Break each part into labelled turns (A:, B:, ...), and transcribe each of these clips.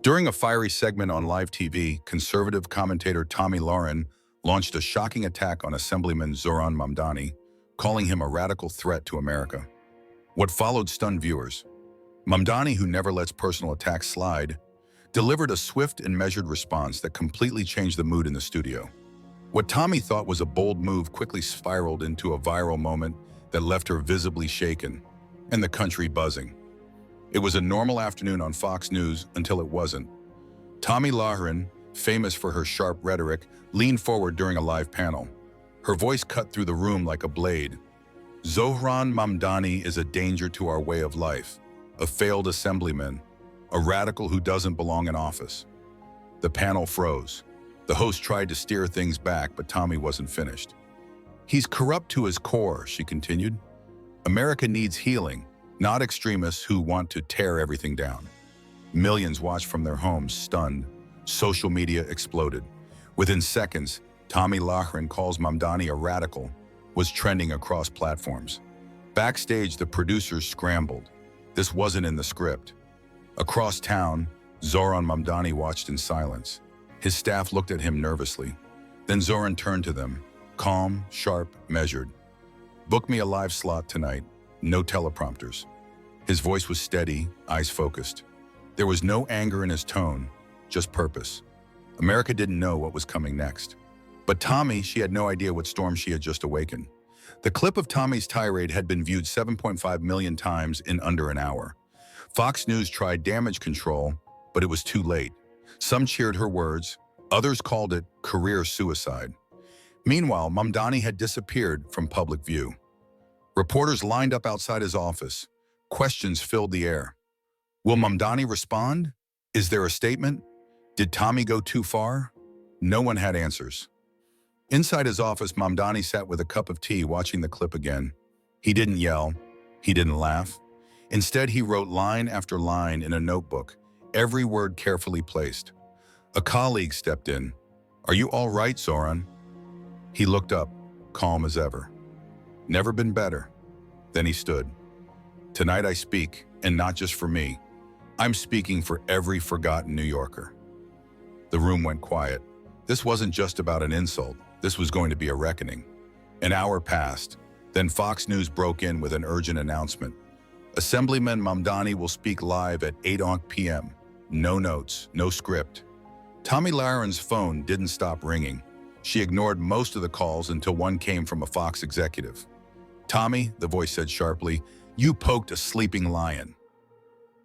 A: During a fiery segment on live TV, conservative commentator Tomi Lahren launched a shocking attack on Assemblyman Zohran Mamdani, calling him a radical threat to America. What followed stunned viewers. Mamdani, who never lets personal attacks slide, delivered a swift and measured response that completely changed the mood in the studio. What Tomi thought was a bold move quickly spiraled into a viral moment that left her visibly shaken and the country buzzing. It was a normal afternoon on Fox News until it wasn't. Tomi Lahren, famous for her sharp rhetoric, leaned forward during a live panel. Her voice cut through the room like a blade. Zohran Mamdani is a danger to our way of life, a failed assemblyman, a radical who doesn't belong in office. The panel froze. The host tried to steer things back, but Tomi wasn't finished. He's corrupt to his core, she continued. America needs healing, not extremists who want to tear everything down. Millions watched from their homes, stunned. Social media exploded. Within seconds, Tomi Lahren calls Mamdani a radical was trending across platforms. Backstage, the producers scrambled. This wasn't in the script. Across town, Zohran Mamdani watched in silence. His staff looked at him nervously. Then Zohran turned to them, calm, sharp, measured. Book me a live slot tonight, no teleprompters. His voice was steady, eyes focused. There was no anger in his tone, just purpose. America didn't know what was coming next. But Tomi, she had no idea what storm she had just awakened. The clip of Tomi's tirade had been viewed 7.5 million times in under an hour. Fox News tried damage control, but it was too late. Some cheered her words, others called it career suicide. Meanwhile, Mamdani had disappeared from public view. Reporters lined up outside his office. Questions filled the air. Will Mamdani respond? Is there a statement? Did Tomi go too far? No one had answers. Inside his office, Mamdani sat with a cup of tea watching the clip again. He didn't yell. He didn't laugh. Instead, he wrote line after line in a notebook, every word carefully placed. A colleague stepped in. Are you all right, Zohran? He looked up, calm as ever. Never been better. Then he stood. Tonight I speak, and not just for me. I'm speaking for every forgotten New Yorker. The room went quiet. This wasn't just about an insult. This was going to be a reckoning. An hour passed. Then Fox News broke in with an urgent announcement. Assemblyman Mamdani will speak live at 8 p.m. No notes, no script. Tomi Lahren's phone didn't stop ringing. She ignored most of the calls until one came from a Fox executive. Tomi, the voice said sharply, you poked a sleeping lion.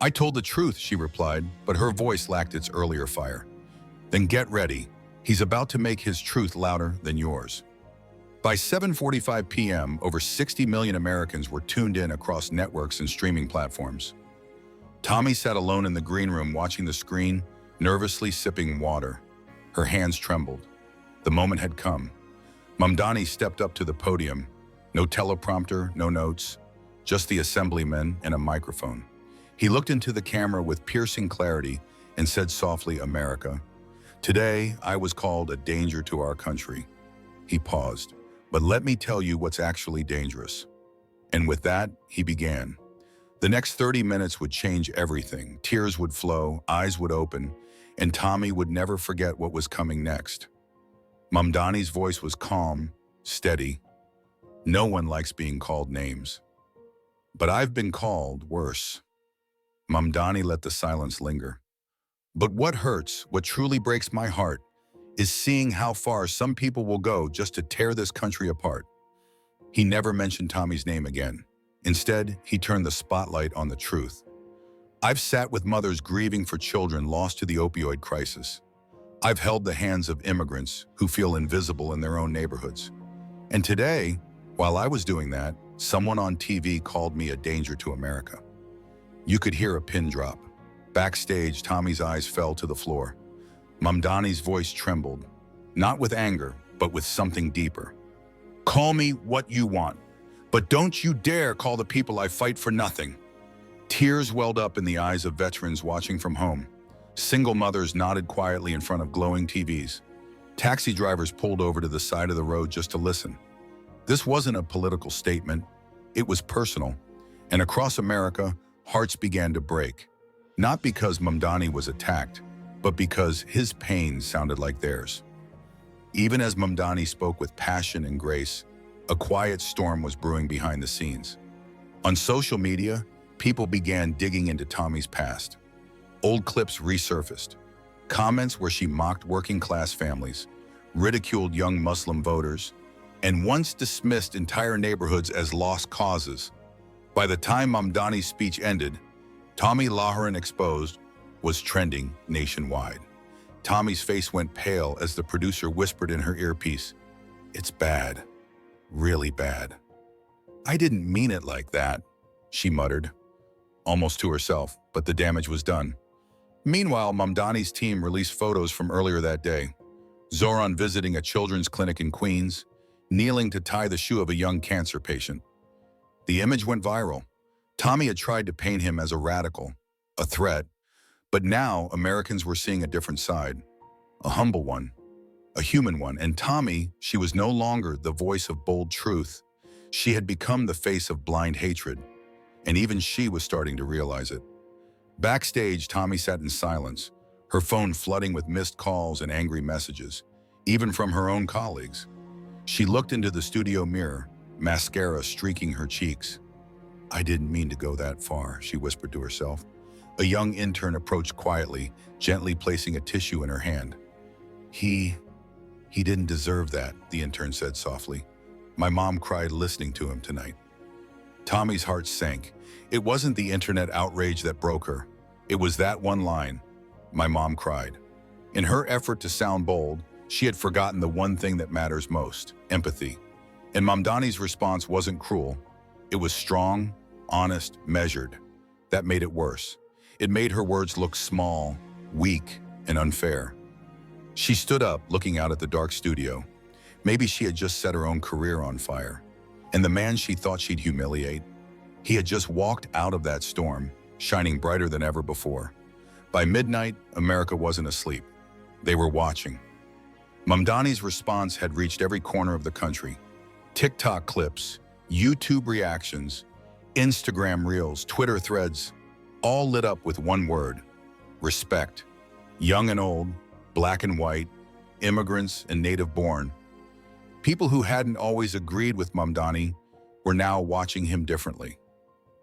A: I told the truth, she replied, but her voice lacked its earlier fire. Then get ready. He's about to make his truth louder than yours. By 7:45 p.m., over 60 million Americans were tuned in across networks and streaming platforms. Tomi sat alone in the green room watching the screen, nervously sipping water. Her hands trembled. The moment had come. Mamdani stepped up to the podium. No teleprompter, no notes, just the assemblyman and a microphone. He looked into the camera with piercing clarity and said softly, America, today I was called a danger to our country. He paused. But let me tell you what's actually dangerous. And with that, he began. The next 30 minutes would change everything. Tears would flow, eyes would open, and Tomi would never forget what was coming next. Mamdani's voice was calm, steady. No one likes being called names. But I've been called worse. Mamdani let the silence linger. But what hurts, what truly breaks my heart, is seeing how far some people will go just to tear this country apart. He never mentioned Tomi's name again. Instead, he turned the spotlight on the truth. I've sat with mothers grieving for children lost to the opioid crisis. I've held the hands of immigrants who feel invisible in their own neighborhoods. And today, while I was doing that, someone on TV called me a danger to America. You could hear a pin drop. Backstage, Tomi's eyes fell to the floor. Mamdani's voice trembled, not with anger, but with something deeper. Call me what you want, but don't you dare call the people I fight for nothing. Tears welled up in the eyes of veterans watching from home. Single mothers nodded quietly in front of glowing TVs. Taxi drivers pulled over to the side of the road just to listen. This wasn't a political statement. It was personal. And across America, hearts began to break. Not because Mamdani was attacked, but because his pain sounded like theirs. Even as Mamdani spoke with passion and grace, a quiet storm was brewing behind the scenes. On social media, people began digging into Tomi's past. Old clips resurfaced. Comments where she mocked working-class families, ridiculed young Muslim voters, and once dismissed entire neighborhoods as lost causes. By the time Mamdani's speech ended, Tomi Lahren exposed was trending nationwide. Tomi's face went pale as the producer whispered in her earpiece, "It's bad, really bad." "I didn't mean it like that," she muttered, almost to herself, but the damage was done. Meanwhile, Mamdani's team released photos from earlier that day. Zohran visiting a children's clinic in Queens, kneeling to tie the shoe of a young cancer patient. The image went viral. Tomi had tried to paint him as a radical, a threat, but now Americans were seeing a different side, a humble one, a human one. And Tomi, she was no longer the voice of bold truth. She had become the face of blind hatred, and even she was starting to realize it. Backstage, Tomi sat in silence, her phone flooding with missed calls and angry messages, even from her own colleagues. She looked into the studio mirror, mascara streaking her cheeks. "I didn't mean to go that far," she whispered to herself. A young intern approached quietly, gently placing a tissue in her hand. He didn't deserve that," the intern said softly. "My mom cried listening to him tonight." Tomi's heart sank. It wasn't the internet outrage that broke her. It was that one line, "My mom cried." In her effort to sound bold, she had forgotten the one thing that matters most, empathy. And Mamdani's response wasn't cruel. It was strong, honest, measured. That made it worse. It made her words look small, weak, and unfair. She stood up, looking out at the dark studio. Maybe she had just set her own career on fire. And the man she thought she'd humiliate, he had just walked out of that storm, shining brighter than ever before. By midnight, America wasn't asleep. They were watching. Mamdani's response had reached every corner of the country. TikTok clips, YouTube reactions, Instagram reels, Twitter threads, all lit up with one word: respect. Young and old, black and white, immigrants and native-born. People who hadn't always agreed with Mamdani were now watching him differently.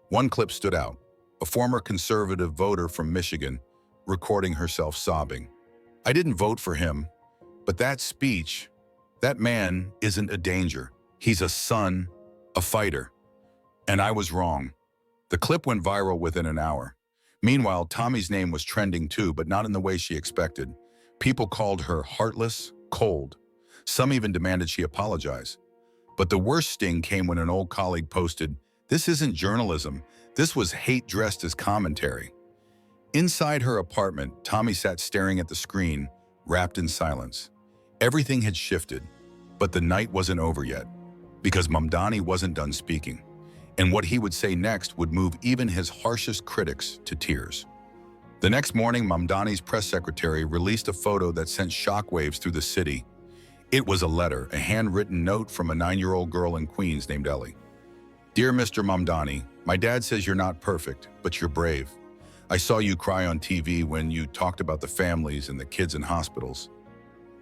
A: One clip stood out, a former conservative voter from Michigan recording herself sobbing. "I didn't vote for him, but that speech, that man isn't a danger. He's a son, a fighter. And I was wrong." The clip went viral within an hour. Meanwhile, Tomi's name was trending too, but not in the way she expected. People called her heartless, cold. Some even demanded she apologize. But the worst sting came when an old colleague posted, "This isn't journalism. This was hate dressed as commentary." Inside her apartment, Tomi sat staring at the screen, wrapped in silence. Everything had shifted, but the night wasn't over yet, because Mamdani wasn't done speaking. And what he would say next would move even his harshest critics to tears. The next morning, Mamdani's press secretary released a photo that sent shockwaves through the city. It was a letter, a handwritten note from a 9-year-old girl in Queens named Ellie. "Dear Mr. Mamdani, my dad says you're not perfect, but you're brave. I saw you cry on TV when you talked about the families and the kids in hospitals.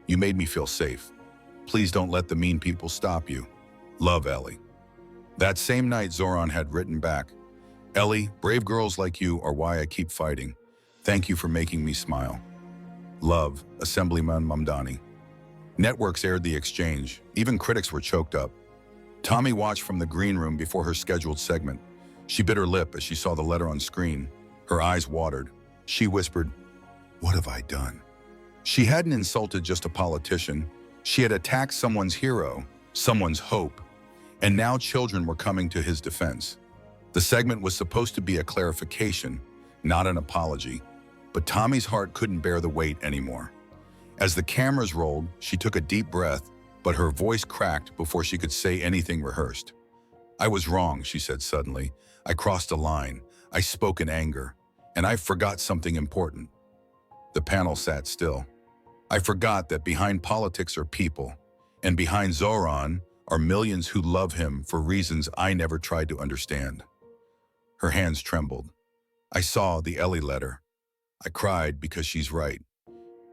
A: You made me feel safe. Please don't let the mean people stop you. Love, Ellie." That same night, Zohran had written back, "Ellie, brave girls like you are why I keep fighting. Thank you for making me smile. Love, Assemblyman Mamdani." Networks aired the exchange. Even critics were choked up. Tomi watched from the green room before her scheduled segment. She bit her lip as she saw the letter on screen. Her eyes watered. She whispered, "What have I done?" She hadn't insulted just a politician. She had attacked someone's hero, someone's hope. And now children were coming to his defense. The segment was supposed to be a clarification, not an apology. But Tomi's heart couldn't bear the weight anymore. As the cameras rolled, she took a deep breath, but her voice cracked before she could say anything rehearsed. "I was wrong," she said suddenly. "I crossed a line. I spoke in anger. And I forgot something important." The panel sat still. "I forgot that behind politics are people, and behind Zohran are millions who love him for reasons I never tried to understand." Her hands trembled. "I saw the Ellie letter. I cried because she's right.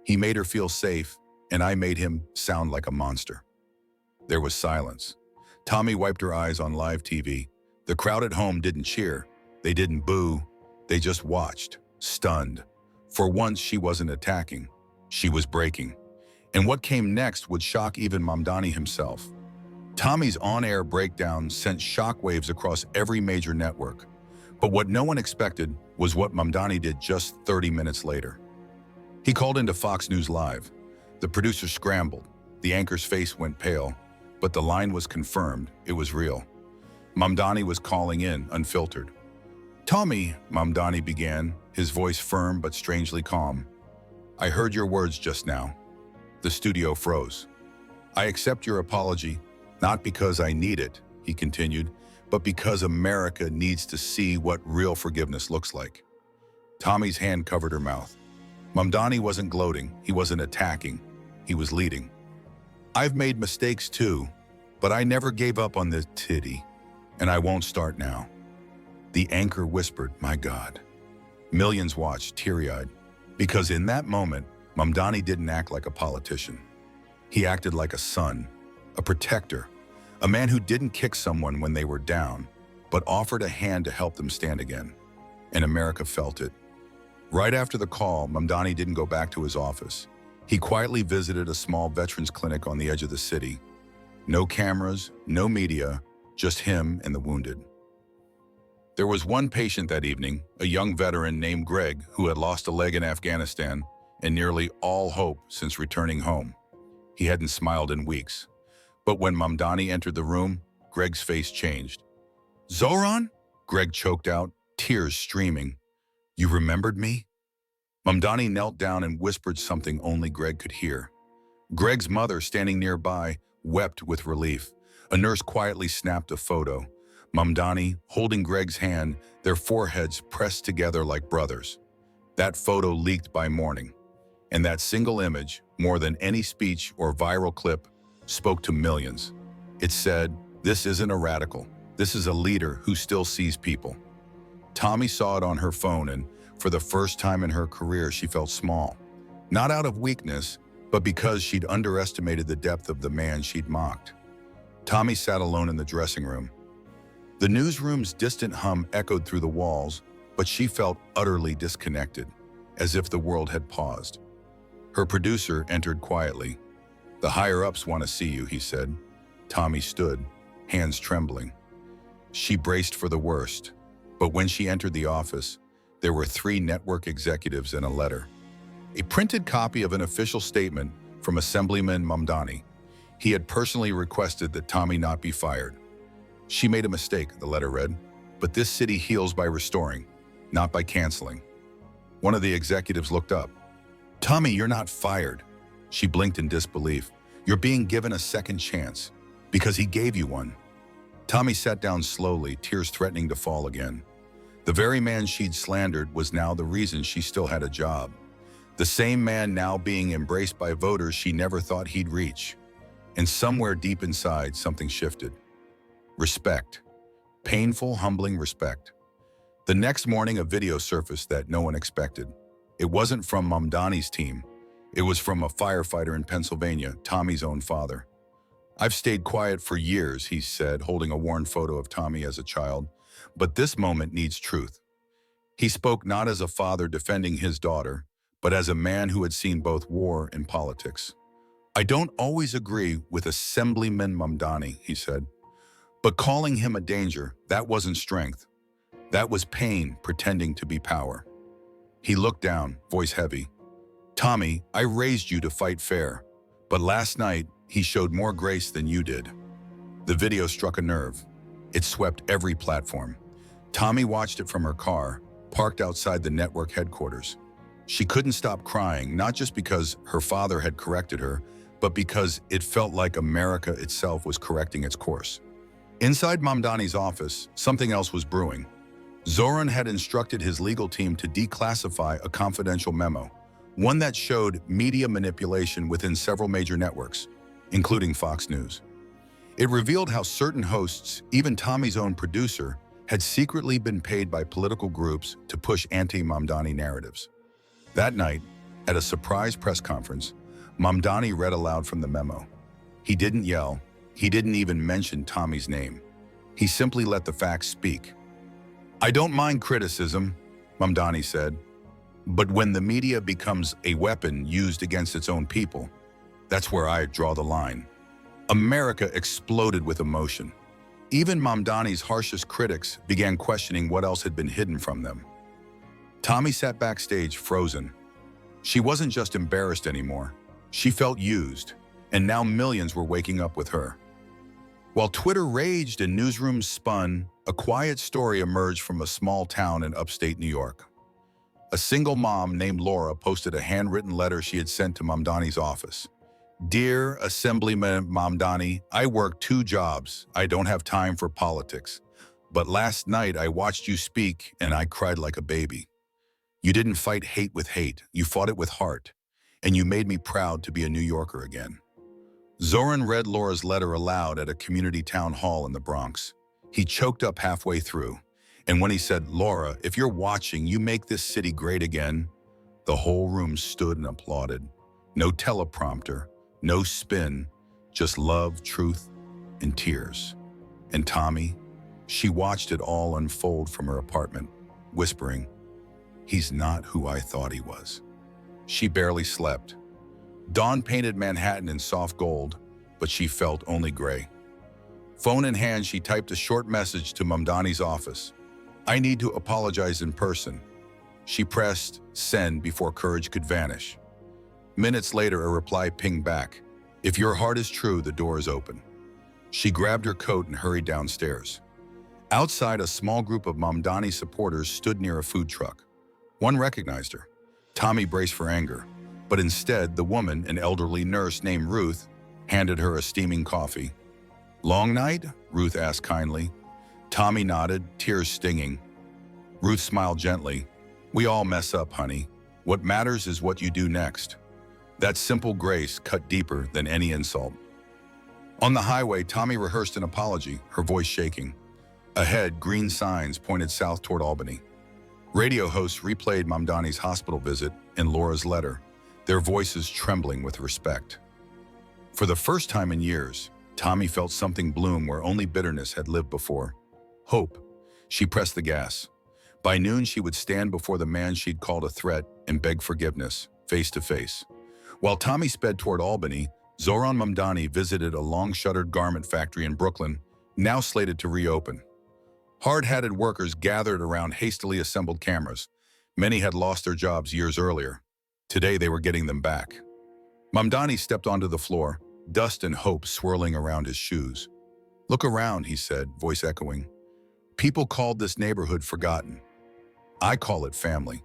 A: He made her feel safe, and I made him sound like a monster. There was silence. Tomi wiped her eyes on live TV. The crowd at home didn't cheer. They didn't boo. They just watched, stunned. For once, she wasn't attacking. She was breaking. And what came next would shock even Mamdani himself. Tomi's on-air breakdown sent shockwaves across every major network. But what no one expected was what Mamdani did just 30 minutes later. He called into Fox News Live. The producer scrambled. The anchor's face went pale. But the line was confirmed. It was real. Mamdani was calling in, unfiltered. "Tomi," Mamdani began, his voice firm but strangely calm. "I heard your words just now." The studio froze. "I accept your apology, not because I need it," he continued, "but because America needs to see what real forgiveness looks like." Tomi's hand covered her mouth. Mamdani wasn't gloating, he wasn't attacking, he was leading. "I've made mistakes too, but I never gave up on this titty, and I won't start now." The anchor whispered, "My God." Millions watched, teary-eyed, because in that moment, Mamdani didn't act like a politician. He acted like a son, a protector, a man who didn't kick someone when they were down, but offered a hand to help them stand again. And America felt it. Right after the call, Mamdani didn't go back to his office. He quietly visited a small veterans clinic on the edge of the city. No cameras, no media, just him and the wounded. There was one patient that evening, a young veteran named Greg, who had lost a leg in Afghanistan and nearly all hope since returning home. He hadn't smiled in weeks. But when Mamdani entered the room, Greg's face changed. "Zohran?" Greg choked out, tears streaming. "You remembered me?" Mamdani knelt down and whispered something only Greg could hear. Greg's mother, standing nearby, wept with relief. A nurse quietly snapped a photo. Mamdani, holding Greg's hand, their foreheads pressed together like brothers. That photo leaked by morning. And that single image, more than any speech or viral clip, spoke to millions. It said, "This isn't a radical. This is a leader who still sees people." Tomi saw it on her phone, and for the first time in her career, she felt small. Not out of weakness, but because she'd underestimated the depth of the man she'd mocked. Tomi sat alone in the dressing room. The newsroom's distant hum echoed through the walls, but she felt utterly disconnected, as if the world had paused. Her producer entered quietly. "The higher-ups want to see you," he said. Tomi stood, hands trembling. She braced for the worst, but when she entered the office, there were 3 network executives and a letter. A printed copy of an official statement from Assemblyman Mamdani. He had personally requested that Tomi not be fired. "She made a mistake," the letter read, "but this city heals by restoring, not by canceling." One of the executives looked up. "Tomi, you're not fired." She blinked in disbelief. "You're being given a second chance, because he gave you one." Tomi sat down slowly, tears threatening to fall again. The very man she'd slandered was now the reason she still had a job. The same man now being embraced by voters she never thought he'd reach. And somewhere deep inside, something shifted. Respect. Painful, humbling respect. The next morning, a video surfaced that no one expected. It wasn't from Mamdani's team. It was from a firefighter in Pennsylvania, Tomi's own father. "I've stayed quiet for years," he said, holding a worn photo of Tomi as a child. "But this moment needs truth." He spoke not as a father defending his daughter, but as a man who had seen both war and politics. "I don't always agree with Assemblyman Mamdani," he said. "But calling him a danger, that wasn't strength. That was pain pretending to be power." He looked down, voice heavy. "Tomi, I raised you to fight fair, but last night he showed more grace than you did." The video struck a nerve. It swept every platform. Tomi watched it from her car, parked outside the network headquarters. She couldn't stop crying, not just because her father had corrected her, but because it felt like America itself was correcting its course. Inside Mamdani's office, something else was brewing. Zohran had instructed his legal team to declassify a confidential memo, one that showed media manipulation within several major networks, including Fox News. It revealed how certain hosts, even Tomi's own producer, had secretly been paid by political groups to push anti-Mamdani narratives. That night, At a surprise press conference, Mamdani read aloud from the memo. He didn't yell. He didn't even mention Tomi's name. He simply let the facts speak. "I don't mind criticism," Mamdani said, "but when the media becomes a weapon used against its own people, that's where I draw the line." America exploded with emotion. Even Mamdani's harshest critics began questioning what else had been hidden from them. Tomi sat backstage, frozen. She wasn't just embarrassed anymore. She felt used, and now millions were waking up with her. While Twitter raged and newsrooms spun, a quiet story emerged from a small town in upstate New York. A single mom named Laura posted a handwritten letter she had sent to Mamdani's office. "Dear Assemblyman Mamdani, I work 2 jobs. I don't have time for politics. But last night I watched you speak and I cried like a baby. You didn't fight hate with hate, you fought it with heart. And you made me proud to be a New Yorker again." Zohran read Laura's letter aloud at a community town hall in the Bronx. He choked up halfway through. And when he said, "Laura, if you're watching, you make this city great again," the whole room stood and applauded. No teleprompter, no spin, just love, truth, and tears. And Tomi, she watched it all unfold from her apartment, whispering, "He's not who I thought he was." She barely slept. Dawn painted Manhattan in soft gold, but she felt only gray. Phone in hand, she typed a short message to Mamdani's office. "I need to apologize in person." She pressed send before courage could vanish. Minutes later, a reply pinged back. "If your heart is true, the door is open." She grabbed her coat and hurried downstairs. Outside, a small group of Mamdani supporters stood near a food truck. One recognized her. Tomi braced for anger, but instead, the woman, an elderly nurse named Ruth, handed her a steaming coffee. "Long night?" Ruth asked kindly. Tomi nodded, tears stinging. Ruth smiled gently. "We all mess up, honey. What matters is what you do next." That simple grace cut deeper than any insult. On the highway, Tomi rehearsed an apology, her voice shaking. Ahead, green signs pointed south toward Albany. Radio hosts replayed Mamdani's hospital visit and Laura's letter, their voices trembling with respect. For the first time in years, Tomi felt something bloom where only bitterness had lived before. Hope. She pressed the gas. By noon, she would stand before the man she'd called a threat and beg forgiveness, face to face. While Tomi sped toward Albany, Zohran Mamdani visited a long-shuttered garment factory in Brooklyn, now slated to reopen. Hard-hatted workers gathered around hastily assembled cameras. Many had lost their jobs years earlier. Today, they were getting them back. Mamdani stepped onto the floor, dust and hope swirling around his shoes. "Look around," he said, voice echoing. "People called this neighborhood forgotten. I call it family."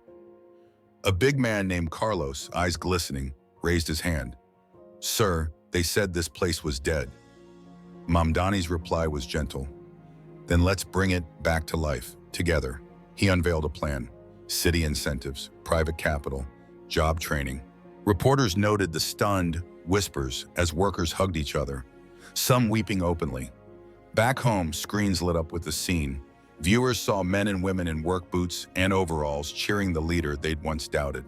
A: A big man named Carlos, eyes glistening, raised his hand. "Sir, they said this place was dead." Mamdani's reply was gentle. "Then let's bring it back to life, together." He unveiled a plan. City incentives, private capital, job training. Reporters noted the stunned whispers as workers hugged each other, some weeping openly. Back home, screens lit up with the scene. Viewers saw men and women in work boots and overalls cheering the leader they'd once doubted.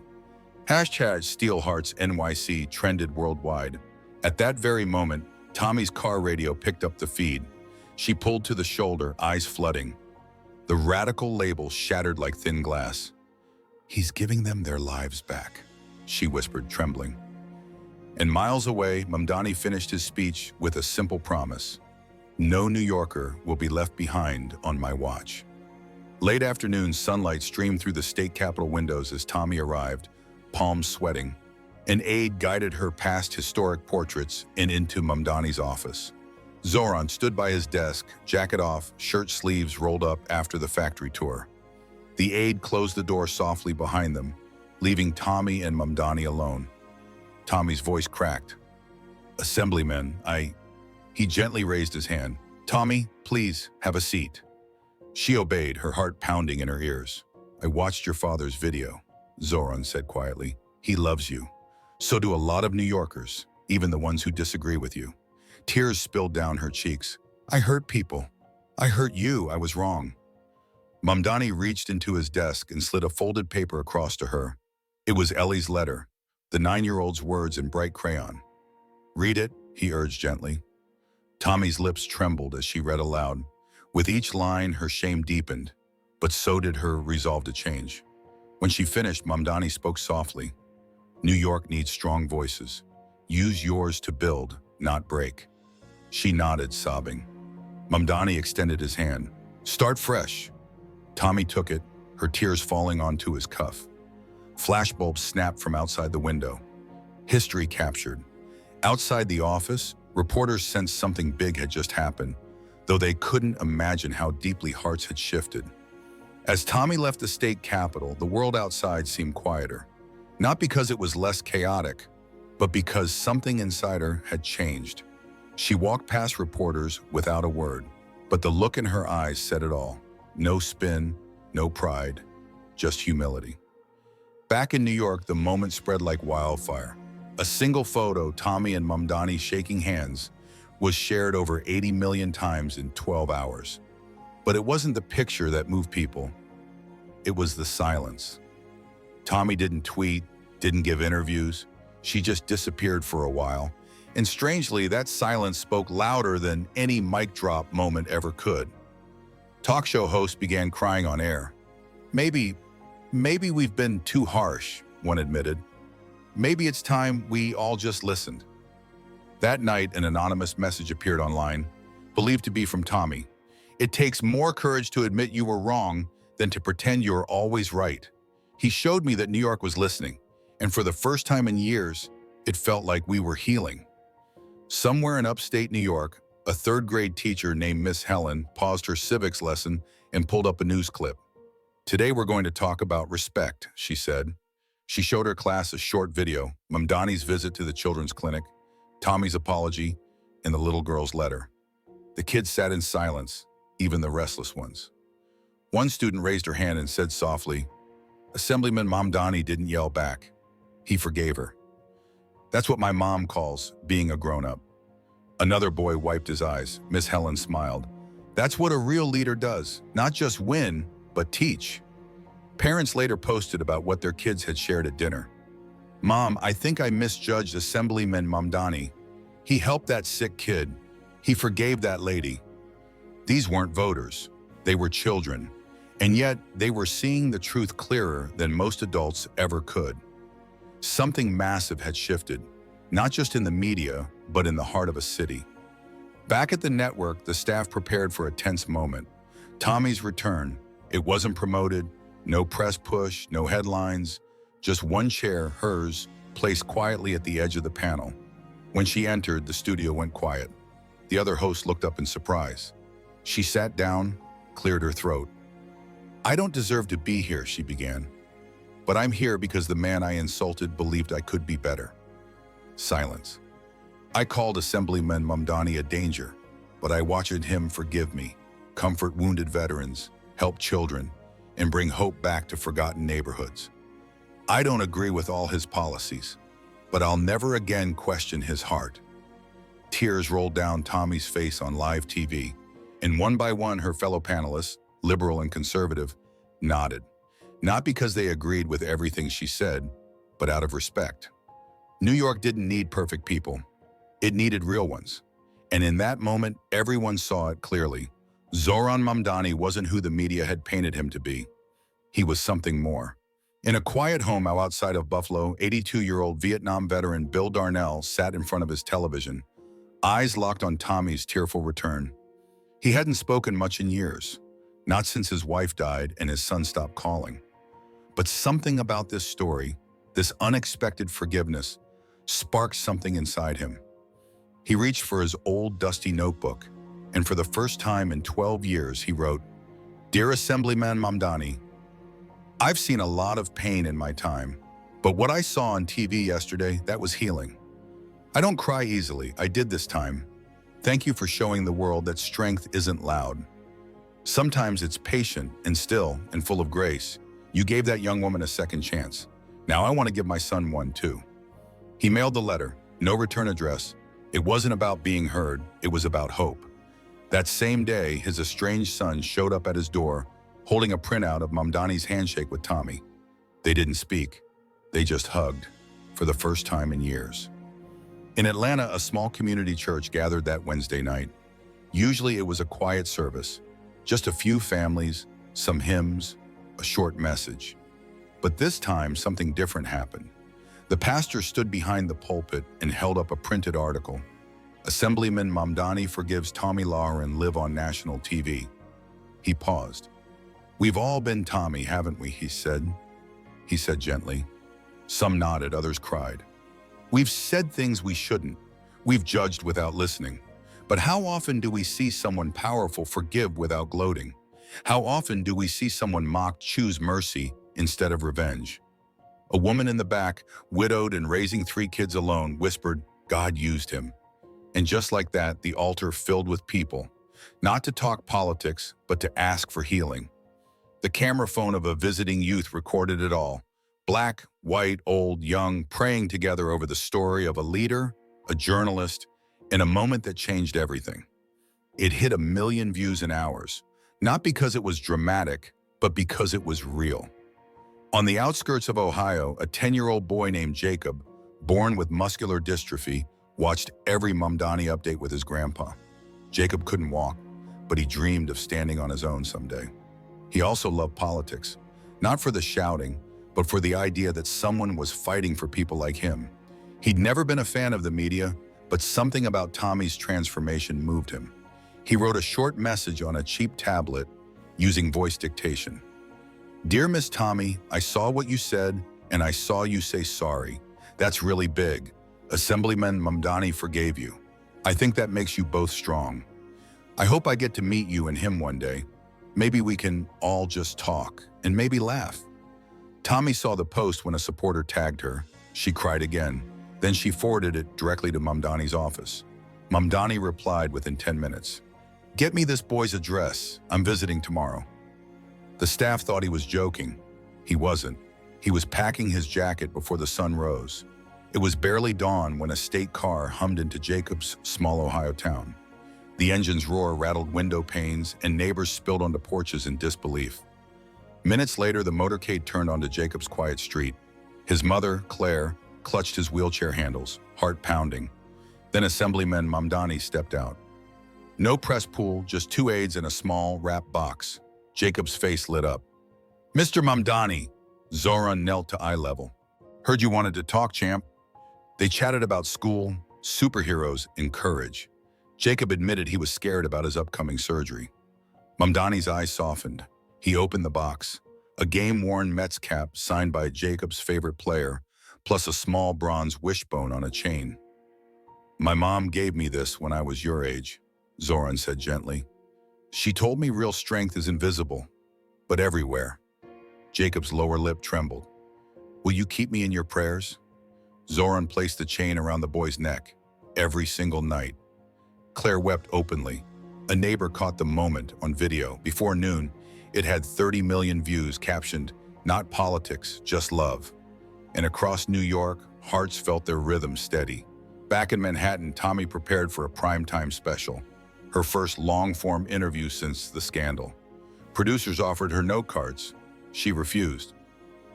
A: #SteelHeartsNYC trended worldwide. At that very moment, Tomi's car radio picked up the feed. She pulled to the shoulder, eyes flooding. The radical label shattered like thin glass. "He's giving them their lives back," she whispered, trembling. And miles away, Mamdani finished his speech with a simple promise. "No New Yorker will be left behind on my watch." Late afternoon sunlight streamed through the state capitol windows as Tomi arrived, palms sweating. An aide guided her past historic portraits and into Mamdani's office. Zohran stood by his desk, jacket off, shirt sleeves rolled up after the factory tour. The aide closed the door softly behind them, leaving Tomi and Mamdani alone. Tomi's voice cracked. "Assemblyman, He gently raised his hand. "Tomi, please, have a seat." She obeyed, her heart pounding in her ears. "I watched your father's video," Zohran said quietly. "He loves you. So do a lot of New Yorkers, even the ones who disagree with you." Tears spilled down her cheeks. "I hurt people. I hurt you. I was wrong." Mamdani reached into his desk and slid a folded paper across to her. It was Ellie's letter, the 9-year-old's words in bright crayon. "Read it," he urged gently. Tomi's lips trembled as she read aloud. With each line, her shame deepened, but so did her resolve to change. When she finished, Mamdani spoke softly. "New York needs strong voices. Use yours to build, not break." She nodded, sobbing. Mamdani extended his hand. "Start fresh." Tomi took it, her tears falling onto his cuff. Flashbulbs snapped from outside the window. History captured. Outside the office, reporters sensed something big had just happened, though they couldn't imagine how deeply hearts had shifted. As Tomi left the state capitol, the world outside seemed quieter. Not because it was less chaotic, but because something inside her had changed. She walked past reporters without a word, but the look in her eyes said it all. No spin, no pride, just humility. Back in New York, the moment spread like wildfire. A single photo, Tomi and Mamdani shaking hands, was shared over 80 million times in 12 hours. But it wasn't the picture that moved people. It was the silence. Tomi didn't tweet, didn't give interviews. She just disappeared for a while. And strangely, that silence spoke louder than any mic drop moment ever could. Talk show hosts began crying on air. Maybe we've been too harsh," one admitted. "Maybe it's time we all just listened." That night, an anonymous message appeared online, believed to be from Tomi. "It takes more courage to admit you were wrong than to pretend you're always right. He showed me that New York was listening, and for the first time in years, it felt like we were healing." Somewhere in upstate New York, a third-grade teacher named Miss Helen paused her civics lesson and pulled up a news clip. "Today we're going to talk about respect," she said. She showed her class a short video, Mamdani's visit to the children's clinic, Tomi's apology, and the little girl's letter. The kids sat in silence, even the restless ones. One student raised her hand and said softly, "Assemblyman Mamdani didn't yell back. He forgave her. That's what my mom calls being a grown-up." Another boy wiped his eyes. Miss Helen smiled. "That's what a real leader does, not just win, but teach." Parents later posted about what their kids had shared at dinner. "Mom, I think I misjudged Assemblyman Mamdani. He helped that sick kid. He forgave that lady." These weren't voters. They were children. And yet, they were seeing the truth clearer than most adults ever could. Something massive had shifted, not just in the media, but in the heart of a city. Back at the network, the staff prepared for a tense moment. Tomi's return. It wasn't promoted, no press push, no headlines, just one chair, hers, placed quietly at the edge of the panel. When she entered, the studio went quiet. The other host looked up in surprise. She sat down, cleared her throat. "I don't deserve to be here," she began. "But I'm here because the man I insulted believed I could be better." Silence. "I called Assemblyman Mamdani a danger, but I watched him forgive me, comfort wounded veterans, help children, and bring hope back to forgotten neighborhoods. I don't agree with all his policies, but I'll never again question his heart." Tears rolled down Tomi's face on live TV, and one by one her fellow panelists, liberal and conservative, nodded. Not because they agreed with everything she said, but out of respect. New York didn't need perfect people. It needed real ones. And in that moment, everyone saw it clearly. Zohran Mamdani wasn't who the media had painted him to be. He was something more. In a quiet home outside of Buffalo, 82-year-old Vietnam veteran Bill Darnell sat in front of his television, eyes locked on Tomi's tearful return. He hadn't spoken much in years, not since his wife died and his son stopped calling. But something about this story, this unexpected forgiveness, sparked something inside him. He reached for his old, dusty notebook, and for the first time in 12 years, he wrote, "Dear Assemblyman Mamdani, I've seen a lot of pain in my time, but what I saw on TV yesterday, that was healing. I don't cry easily, I did this time. Thank you for showing the world that strength isn't loud. Sometimes it's patient and still and full of grace. You gave that young woman a second chance. Now I want to give my son one too." He mailed the letter, no return address. It wasn't about being heard, it was about hope. That same day, his estranged son showed up at his door, holding a printout of Mamdani's handshake with Tomi. They didn't speak, they just hugged. for the first time in years. In Atlanta, a small community church gathered that Wednesday night. Usually it was a quiet service, just a few families, some hymns, a short message. But this time, something different happened. The pastor stood behind the pulpit and held up a printed article. Assemblyman Mamdani forgives Tomi Lahren live on national TV. He paused. "We've all been Tomi, haven't we?" he said. He said gently. Some nodded, others cried. "We've said things we shouldn't. We've judged without listening. But how often do we see someone powerful forgive without gloating? How often do we see someone mocked choose mercy instead of revenge?" A woman in the back, widowed and raising 3 kids alone, whispered, "God used him." And just like that, the altar filled with people, not to talk politics, but to ask for healing. The camera phone of a visiting youth recorded it all. Black, white, old, young, praying together over the story of a leader, a journalist, in a moment that changed everything. It hit 1 million views in hours, not because it was dramatic, but because it was real. On the outskirts of Ohio, a 10-year-old boy named Jacob, born with muscular dystrophy, watched every Mamdani update with his grandpa. Jacob couldn't walk, but he dreamed of standing on his own someday. He also loved politics, not for the shouting, but for the idea that someone was fighting for people like him. He'd never been a fan of the media, but something about Tomi's transformation moved him. He wrote a short message on a cheap tablet using voice dictation. "Dear Miss Tomi, I saw what you said, and I saw you say sorry. That's really big. Assemblyman Mamdani forgave you. I think that makes you both strong. I hope I get to meet you and him one day. Maybe we can all just talk and maybe laugh." Tomi saw the post when a supporter tagged her. She cried again. Then she forwarded it directly to Mamdani's office. Mamdani replied within 10 minutes. "Get me this boy's address. I'm visiting tomorrow." The staff thought he was joking. He wasn't. He was packing his jacket before the sun rose. It was barely dawn when a state car hummed into Jacob's small Ohio town. The engine's roar rattled window panes, and neighbors spilled onto porches in disbelief. Minutes later, the motorcade turned onto Jacob's quiet street. His mother, Claire, clutched his wheelchair handles, heart pounding. Then Assemblyman Mamdani stepped out. No press pool, just 2 aides in a small, wrapped box. Jacob's face lit up. "Mr. Mamdani," Zohran knelt to eye level. "Heard you wanted to talk, champ." They chatted about school, superheroes, and courage. Jacob admitted he was scared about his upcoming surgery. Mamdani's eyes softened. He opened the box. A game-worn Mets cap signed by Jacob's favorite player, plus a small bronze wishbone on a chain. "My mom gave me this when I was your age," Zohran said gently. "She told me real strength is invisible, but everywhere." Jacob's lower lip trembled. "Will you keep me in your prayers?" Zohran placed the chain around the boy's neck, every single night. Claire wept openly. A neighbor caught the moment on video. Before noon, it had 30 million views captioned, "Not politics, just love." And across New York, hearts felt their rhythm steady. Back in Manhattan, Tomi prepared for a primetime special, her first long-form interview since the scandal. Producers offered her note cards. She refused.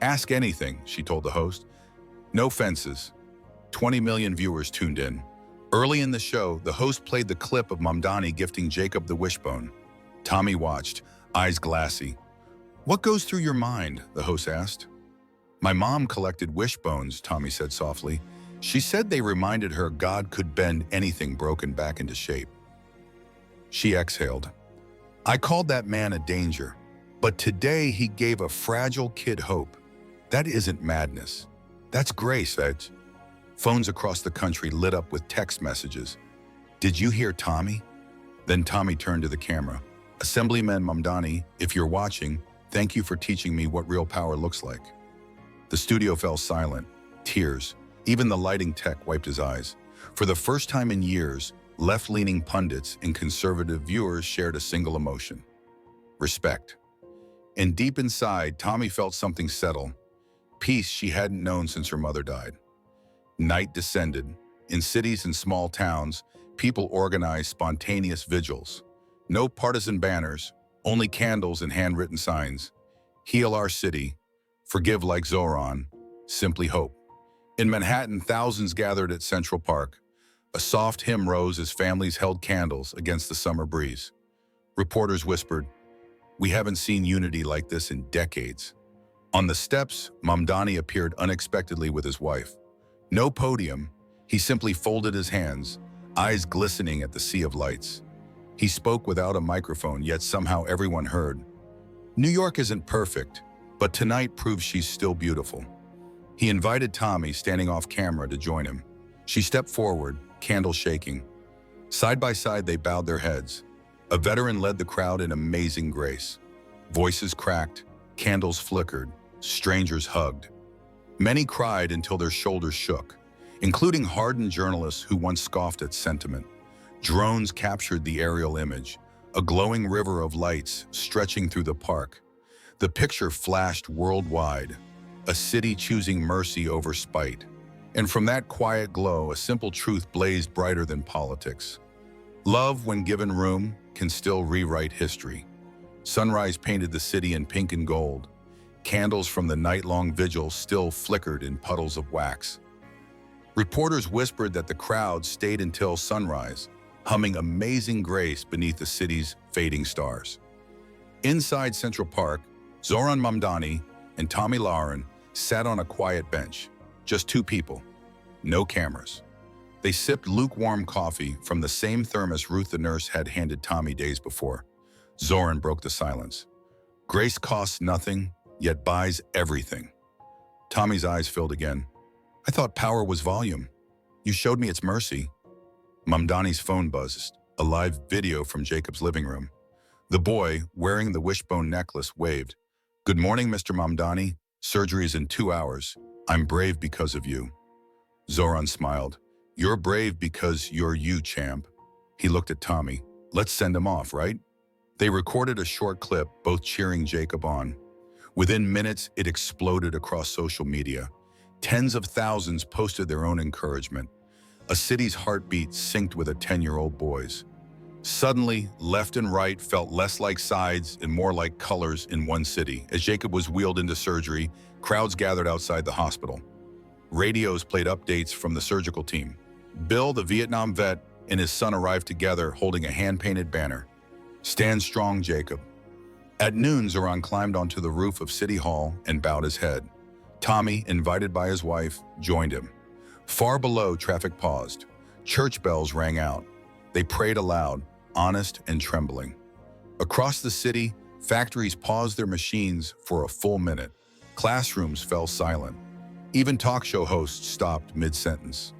A: "Ask anything," she told the host. No fences. 20 million viewers tuned in. Early in the show, the host played the clip of Mamdani gifting Jacob the wishbone. Tomi watched, eyes glassy. "What goes through your mind?" the host asked. "My mom collected wishbones," Tomi said softly. "She said they reminded her God could bend anything broken back into shape." She exhaled. "I called that man a danger, but today he gave a fragile kid hope. That isn't madness. That's grace, Edge." Phones across the country lit up with text messages. "Did you hear Tomi?" Then Tomi turned to the camera. "Assemblyman Mamdani, if you're watching, thank you for teaching me what real power looks like." The studio fell silent. Tears. Even the lighting tech wiped his eyes. For the first time in years, left-leaning pundits and conservative viewers shared a single emotion: respect. And deep inside, Tomi felt something settle. Peace she hadn't known since her mother died. Night descended. In cities and small towns, people organized spontaneous vigils. No partisan banners, only candles and handwritten signs. Heal our city. Forgive like Zohran. Simply hope. In Manhattan, thousands gathered at Central Park. A soft hymn rose as families held candles against the summer breeze. Reporters whispered, "We haven't seen unity like this in decades." On the steps, Mamdani appeared unexpectedly with his wife. No podium, he simply folded his hands, eyes glistening at the sea of lights. He spoke without a microphone, yet somehow everyone heard. New York isn't perfect, but tonight proves she's still beautiful. He invited Tomi, standing off camera, to join him. She stepped forward, candle shaking. Side by side, they bowed their heads. A veteran led the crowd in amazing grace. Voices cracked, candles flickered, strangers hugged. Many cried until their shoulders shook, including hardened journalists who once scoffed at sentiment. Drones captured the aerial image, a glowing river of lights stretching through the park. The picture flashed worldwide, a city choosing mercy over spite. And from that quiet glow, a simple truth blazed brighter than politics. Love, when given room, can still rewrite history. Sunrise painted the city in pink and gold. Candles from the night-long vigil still flickered in puddles of wax. Reporters whispered that the crowd stayed until sunrise, humming Amazing Grace beneath the city's fading stars. Inside Central Park, Zohran Mamdani and Tomi Lahren sat on a quiet bench. Just two people, no cameras. They sipped lukewarm coffee from the same thermos Ruth the nurse had handed Tomi days before. Zohran broke the silence. Grace costs nothing, yet buys everything. Tomi's eyes filled again. I thought power was volume. You showed me its mercy. Mamdani's phone buzzed, a live video from Jacob's living room. The boy, wearing the wishbone necklace, waved. Good morning, Mr. Mamdani. Surgery is in 2 hours. I'm brave because of you. Zohran smiled. You're brave because you're you, champ. He looked at Tomi. Let's send him off, right? They recorded a short clip, both cheering Jacob on. Within minutes, it exploded across social media. Tens of thousands posted their own encouragement. A city's heartbeat synced with a 10-year-old boy's. Suddenly, left and right felt less like sides and more like colors in one city. As Jacob was wheeled into surgery, crowds gathered outside the hospital. Radios played updates from the surgical team. Bill, the Vietnam vet, and his son arrived together holding a hand-painted banner. Stand strong, Jacob. At noon, Zohran climbed onto the roof of City Hall and bowed his head. Tomi, invited by his wife, joined him. Far below, traffic paused. Church bells rang out. They prayed aloud, honest and trembling. Across the city, factories paused their machines for a full minute. Classrooms fell silent. Even talk show hosts stopped mid-sentence.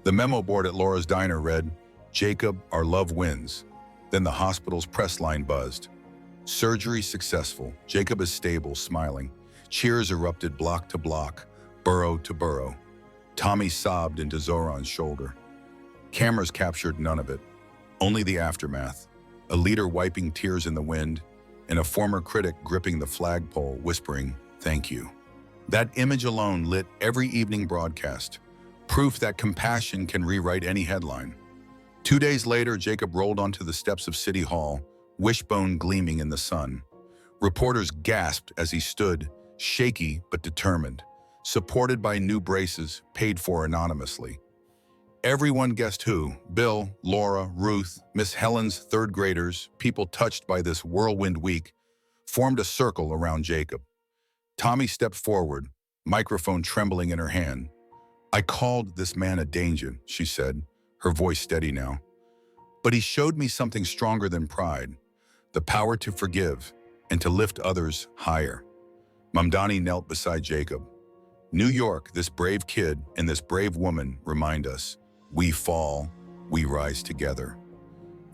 A: The memo board at Laura's diner read, Jacob, our love wins. Then the hospital's press line buzzed. Surgery successful. Jacob is stable, smiling. Cheers erupted block to block, burrow to burrow. Tomi sobbed into Zohran's shoulder. Cameras captured none of it. Only the aftermath. A leader wiping tears in the wind, and a former critic gripping the flagpole, whispering, thank you. That image alone lit every evening broadcast, proof that compassion can rewrite any headline. 2 days later, Jacob rolled onto the steps of City Hall, wishbone gleaming in the sun. Reporters gasped as he stood, shaky but determined, supported by new braces paid for anonymously. Everyone guessed who: Bill, Laura, Ruth, Miss Helen's third graders, people touched by this whirlwind week, formed a circle around Jacob. Tomi stepped forward, microphone trembling in her hand. I called this man a danger, she said, her voice steady now. But he showed me something stronger than pride, the power to forgive and to lift others higher. Mamdani knelt beside Jacob. New York, this brave kid and this brave woman remind us, we fall, we rise together.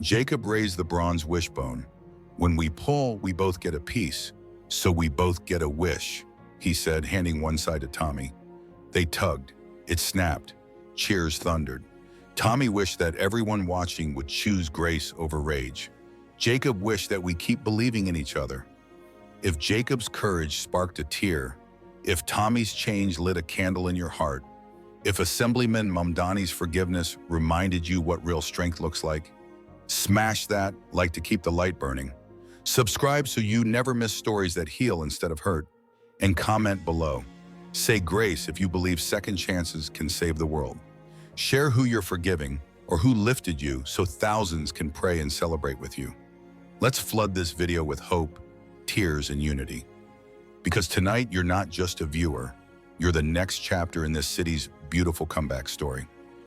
A: Jacob raised the bronze wishbone. When we pull, we both get a piece, so we both get a wish, he said, handing one side to Tomi. They tugged. It snapped. Cheers thundered. Tomi wished that everyone watching would choose grace over rage. Jacob wished that we keep believing in each other. If Jacob's courage sparked a tear, if Tomi's change lit a candle in your heart, if Assemblyman Mamdani's forgiveness reminded you what real strength looks like, smash that like to keep the light burning. Subscribe so you never miss stories that heal instead of hurt. And comment below. Say grace if you believe second chances can save the world. Share who you're forgiving or who lifted you so thousands can pray and celebrate with you. Let's flood this video with hope, tears, and unity. Because tonight, you're not just a viewer, you're the next chapter in this city's beautiful comeback story.